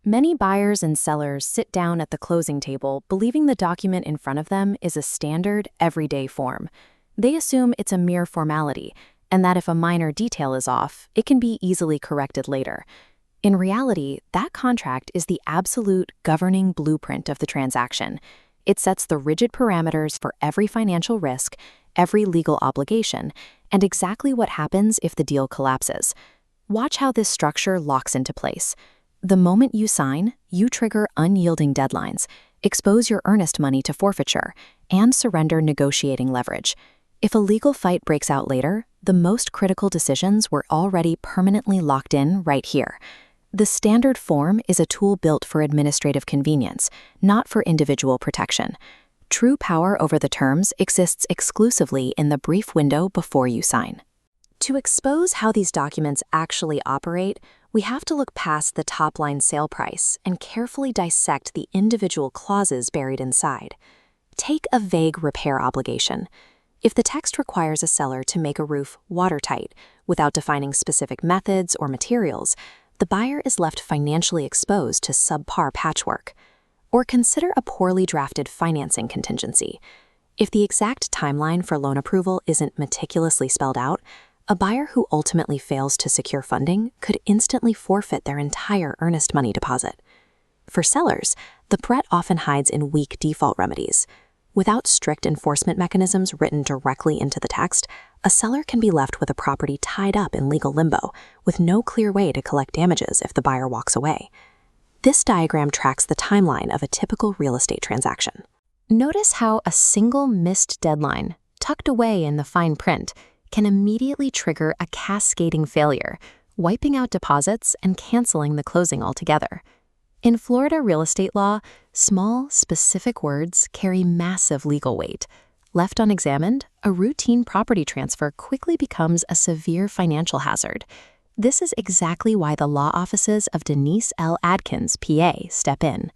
Many buyers and sellers sit down at the closing table believing the document in front of them is a standard, everyday form. They assume it's a mere formality, and that if a minor detail is off, it can be easily corrected later. In reality, that contract is the absolute governing blueprint of the transaction. It sets the rigid parameters for every financial risk, every legal obligation, and exactly what happens if the deal collapses. Watch how this structure locks into place. The moment you sign, you trigger unyielding deadlines, expose your earnest money to forfeiture, and surrender negotiating leverage. If a legal fight breaks out later, the most critical decisions were already permanently locked in right here. The standard form is a tool built for administrative convenience, not for individual protection. True power over the terms exists exclusively in the brief window before you sign. To expose how these documents actually operate, we have to look past the top-line sale price and carefully dissect the individual clauses buried inside. Take a vague repair obligation. If the text requires a seller to make a roof watertight without defining specific methods or materials, the buyer is left financially exposed to subpar patchwork. Or consider a poorly drafted financing contingency. If the exact timeline for loan approval isn't meticulously spelled out, a buyer who ultimately fails to secure funding could instantly forfeit their entire earnest money deposit. For sellers, the threat often hides in weak default remedies. Without strict enforcement mechanisms written directly into the text, a seller can be left with a property tied up in legal limbo, with no clear way to collect damages if the buyer walks away. This diagram tracks the timeline of a typical real estate transaction. Notice how a single missed deadline, tucked away in the fine print, can immediately trigger a cascading failure, wiping out deposits and canceling the closing altogether. In Florida real estate law, small, specific words carry massive legal weight. Left unexamined, a routine property transfer quickly becomes a severe financial hazard. This is exactly why the law offices of Denise Adkins, PA, step in.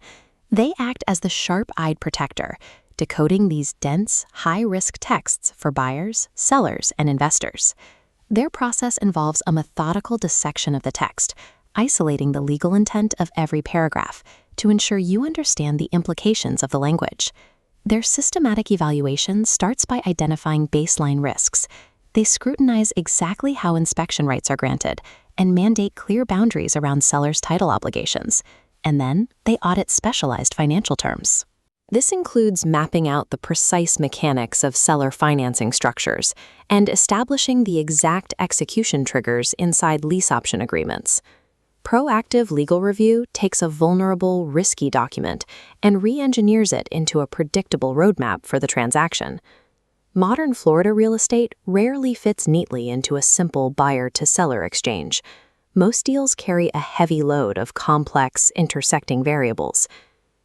They act as the sharp-eyed protector, decoding these dense, high-risk texts for buyers, sellers, and investors. Their process involves a methodical dissection of the text, isolating the legal intent of every paragraph to ensure you understand the implications of the language. Their systematic evaluation starts by identifying baseline risks. They scrutinize exactly how inspection rights are granted and mandate clear boundaries around sellers' title obligations. And then they audit specialized financial terms. This includes mapping out the precise mechanics of seller financing structures and establishing the exact execution triggers inside lease option agreements. Proactive legal review takes a vulnerable, risky document and re-engineers it into a predictable roadmap for the transaction. Modern Florida real estate rarely fits neatly into a simple buyer-to-seller exchange. Most deals carry a heavy load of complex, intersecting variables.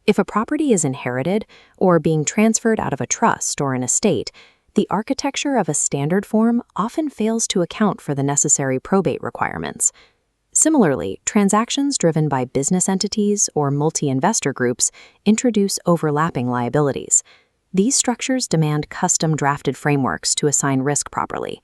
If a property is inherited or being transferred out of a trust or an estate, the architecture of a standard form often fails to account for the necessary probate requirements. Similarly, transactions driven by business entities or multi-investor groups introduce overlapping liabilities. These structures demand custom-drafted frameworks to assign risk properly.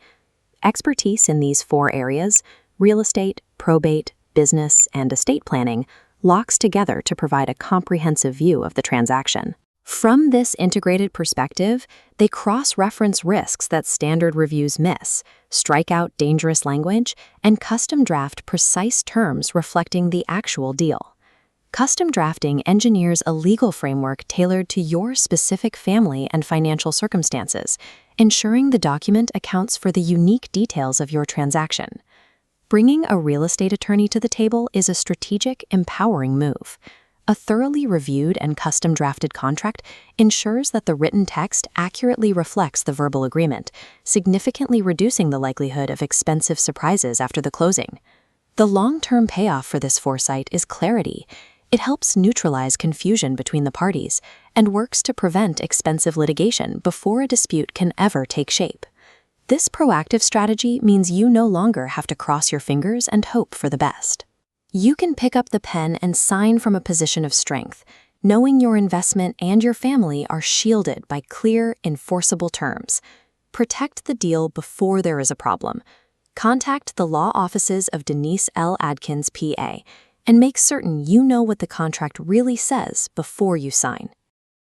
Expertise in these 4 areas, real estate, probate, business, and estate planning, locks together to provide a comprehensive view of the transaction. From this integrated perspective, they cross-reference risks that standard reviews miss, strike out dangerous language, and custom draft precise terms reflecting the actual deal. Custom drafting engineers a legal framework tailored to your specific family and financial circumstances, ensuring the document accounts for the unique details of your transaction. Bringing a real estate attorney to the table is a strategic, empowering move. A thoroughly reviewed and custom-drafted contract ensures that the written text accurately reflects the verbal agreement, significantly reducing the likelihood of expensive surprises after the closing. The long-term payoff for this foresight is clarity. It helps neutralize confusion between the parties and works to prevent expensive litigation before a dispute can ever take shape. This proactive strategy means you no longer have to cross your fingers and hope for the best. You can pick up the pen and sign from a position of strength, knowing your investment and your family are shielded by clear, enforceable terms. Protect the deal before there is a problem. Contact the law offices of Denise Adkins, PA, and make certain you know what the contract really says before you sign.